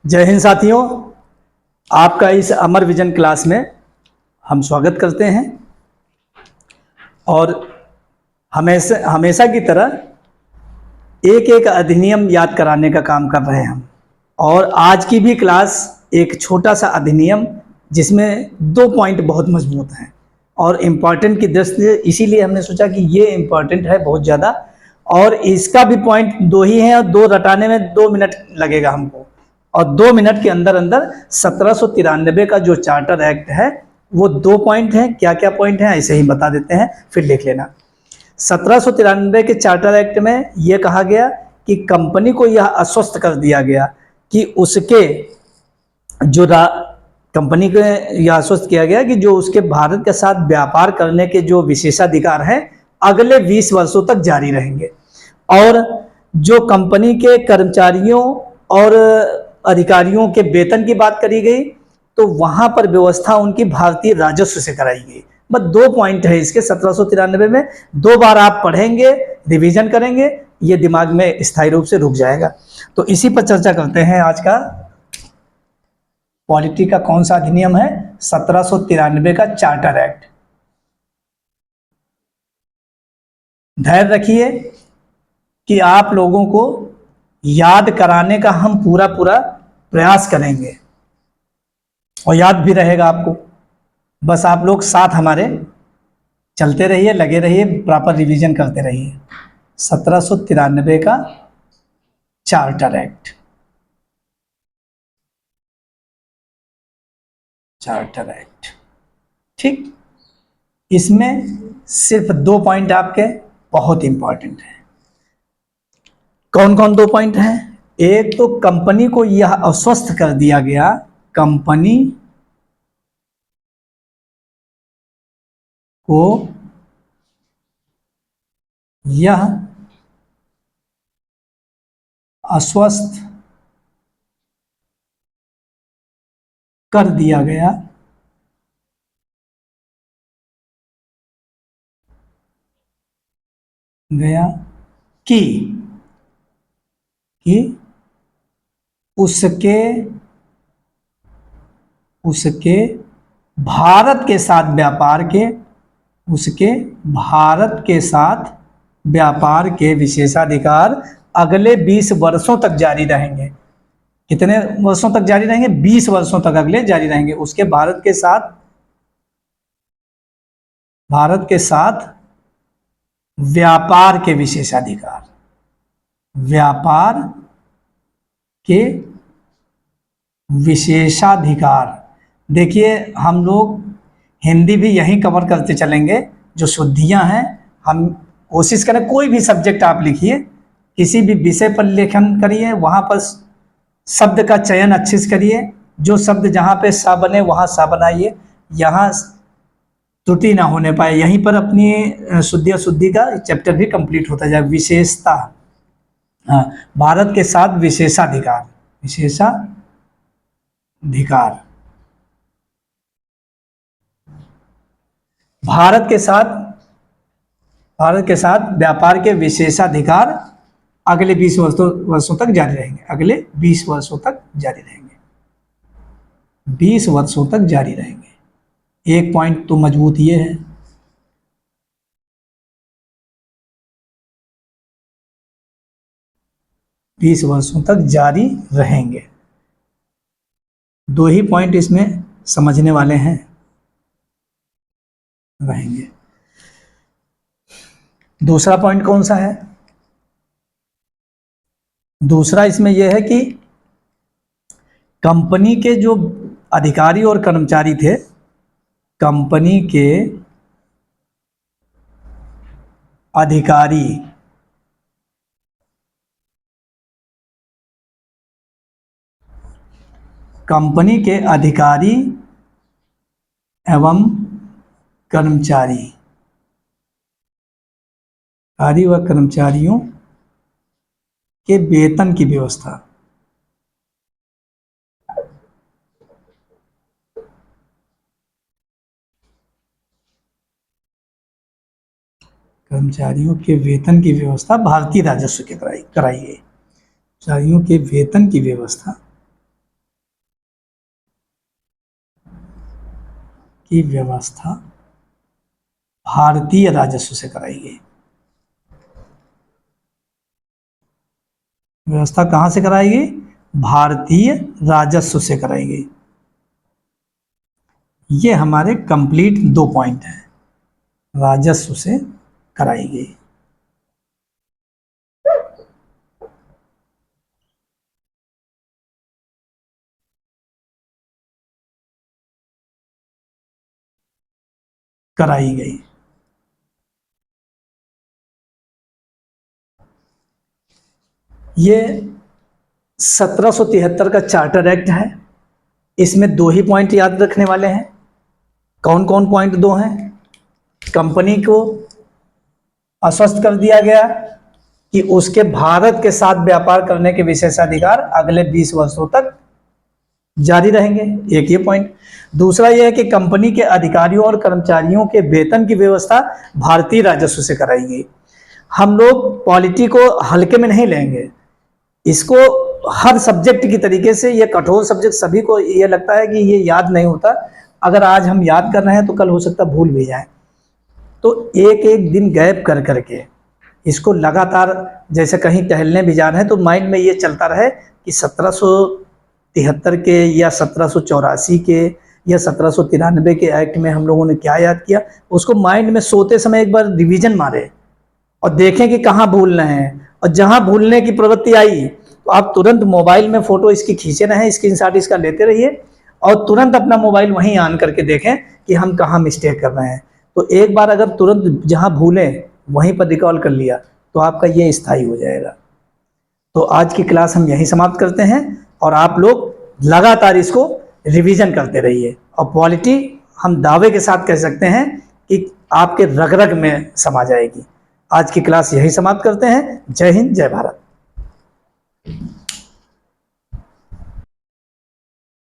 जय हिंद साथियों, आपका इस अमर विजन क्लास में हम स्वागत करते हैं और हमेशा हमेशा की तरह एक एक अधिनियम याद कराने का काम कर रहे हैं हम। और आज की भी क्लास एक छोटा सा अधिनियम जिसमें 2 पॉइंट बहुत मजबूत हैं और इम्पॉर्टेंट की दृष्टि से इसीलिए हमने सोचा कि ये इम्पॉर्टेंट है बहुत ज़्यादा, और इसका भी पॉइंट 2 ही हैं और 2 रटाने में 2 मिनट लगेगा हमको। और 2 मिनट के अंदर अंदर 1793 का जो चार्टर एक्ट है वो 2 पॉइंट हैं। क्या क्या पॉइंट हैं ऐसे ही बता देते हैं, फिर लिख लेना। 1793 के चार्टर एक्ट में यह कहा गया कि कंपनी को यह आश्वस्त कर दिया गया कि उसके जो कंपनी को यह आश्वस्त किया गया कि जो उसके भारत के साथ व्यापार करने के जो विशेषाधिकार हैं अगले 20 वर्षों तक जारी रहेंगे। और जो कंपनी के कर्मचारियों और अधिकारियों के वेतन की बात करी गई तो वहां पर व्यवस्था उनकी भारतीय राजस्व से कराई गई। बस 2 पॉइंट है इसके 1793 में। 2 बार आप पढ़ेंगे, रिवीजन करेंगे, ये दिमाग में स्थायी रूप से रुक जाएगा। तो इसी पर चर्चा करते हैं। आज का पॉलिटी का कौन सा अधिनियम है? 1793 का चार्टर एक्ट। धैर्य रखिए कि आप लोगों को याद कराने का हम पूरा पूरा प्रयास करेंगे और याद भी रहेगा आपको। बस आप लोग साथ हमारे चलते रहिए, लगे रहिए, प्रॉपर रिवीजन करते रहिए। 1793 का चार्टर एक्ट। चार्टर एक्ट, ठीक। इसमें सिर्फ 2 पॉइंट आपके बहुत इंपॉर्टेंट है। कौन कौन 2 पॉइंट हैं? एक तो कंपनी को यह आश्वस्त कर दिया गया, कंपनी को यह आश्वस्त कर दिया गया कि उसके उसके भारत के साथ व्यापार के उसके भारत के साथ व्यापार के विशेषाधिकार अगले 20 वर्षों तक जारी रहेंगे। कितने वर्षों तक जारी रहेंगे? 20 वर्षों तक अगले जारी रहेंगे। उसके भारत के साथ व्यापार के विशेषाधिकार, व्यापार के विशेषाधिकार। देखिए, हम लोग हिंदी भी यहीं कवर करते चलेंगे। जो शुद्धियां हैं हम कोशिश करें, कोई भी सब्जेक्ट आप लिखिए, किसी भी विषय पर लेखन करिए, वहां पर शब्द का चयन अच्छे से करिए। जो शब्द जहां पे सा बने वहां सा बनाइए, यहाँ त्रुटि ना होने पाए। यहीं पर अपनी शुद्धि अशुद्धि का चैप्टर भी कंप्लीट होता जाए। विशेषता, हाँ, भारत के साथ विशेषाधिकार, विशेषाधिकार, भारत के साथ भारत के साथ व्यापार के विशेषाधिकार अगले 20 वर्षों तक जारी रहेंगे। अगले 20 वर्षों तक जारी रहेंगे। 20 वर्षों तक जारी रहेंगे। एक पॉइंट तो मजबूत ये है। बीस वर्षों तक जारी रहेंगे। 2 ही पॉइंट इसमें समझने वाले हैं, रहेंगे। दूसरा पॉइंट कौन सा है? दूसरा इसमें यह है कि कंपनी के जो अधिकारी और कर्मचारी थे, कंपनी के अधिकारी कंपनी के अधिकारी एवं कर्मचारी, अधिकारी व कर्मचारियों के वेतन की व्यवस्था, कर्मचारियों के वेतन की व्यवस्था भारतीय राजस्व के कराई गई। कर्मचारियों के वेतन की व्यवस्था भारतीय राजस्व से कराई गई। व्यवस्था कहाँ से कराई गई? भारतीय राजस्व से कराई गई। ये हमारे कंप्लीट 2 पॉइंट हैं, राजस्व से कराई गई। कराई गई। ये 1773 का चार्टर एक्ट है। इसमें 2 ही पॉइंट याद रखने वाले हैं। कौन कौन पॉइंट 2 हैं? कंपनी को आश्वस्त कर दिया गया कि उसके भारत के साथ व्यापार करने के विशेषाधिकार अगले 20 वर्षों तक जारी रहेंगे, एक ये पॉइंट। दूसरा यह है कि कंपनी के अधिकारियों और कर्मचारियों के वेतन की व्यवस्था भारतीय राजस्व से कराई गई। हम लोग पॉलिटी को हल्के में नहीं लेंगे, इसको हर सब्जेक्ट की तरीके से, ये कठोर सब्जेक्ट सभी को ये लगता है कि ये याद नहीं होता, अगर आज हम याद कर रहे हैं तो कल हो सकता भूल भी जाए। तो एक एक दिन गैप कर करके इसको लगातार, जैसे कहीं टहलने भी जा रहे हैं तो माइंड में ये चलता रहे कि 1773 के या 1784 के या 1793 के एक्ट में हम लोगों ने क्या याद किया, उसको माइंड में सोते समय एक बार रिवीजन मारे और देखें कि कहाँ भूल रहे हैं। और जहाँ भूलने की प्रवृत्ति आई तो आप तुरंत मोबाइल में फ़ोटो इसकी खींचे रहें, स्क्रीनशॉट इसका लेते रहिए और तुरंत अपना मोबाइल वहीं ऑन करके देखें कि हम कहाँ मिस्टेक कर रहे हैं। तो एक बार अगर तुरंत जहाँ भूलें वहीं पर रिकॉल कर लिया तो आपका ये स्थायी हो जाएगा। तो आज की क्लास हम यहीं समाप्त करते हैं और आप लोग लगातार इसको रिवीजन करते रहिए। और पॉलिटी हम दावे के साथ कह सकते हैं कि आपके रग रग में समा जाएगी। आज की क्लास यहीं समाप्त करते हैं। जय हिंद, जय भारत।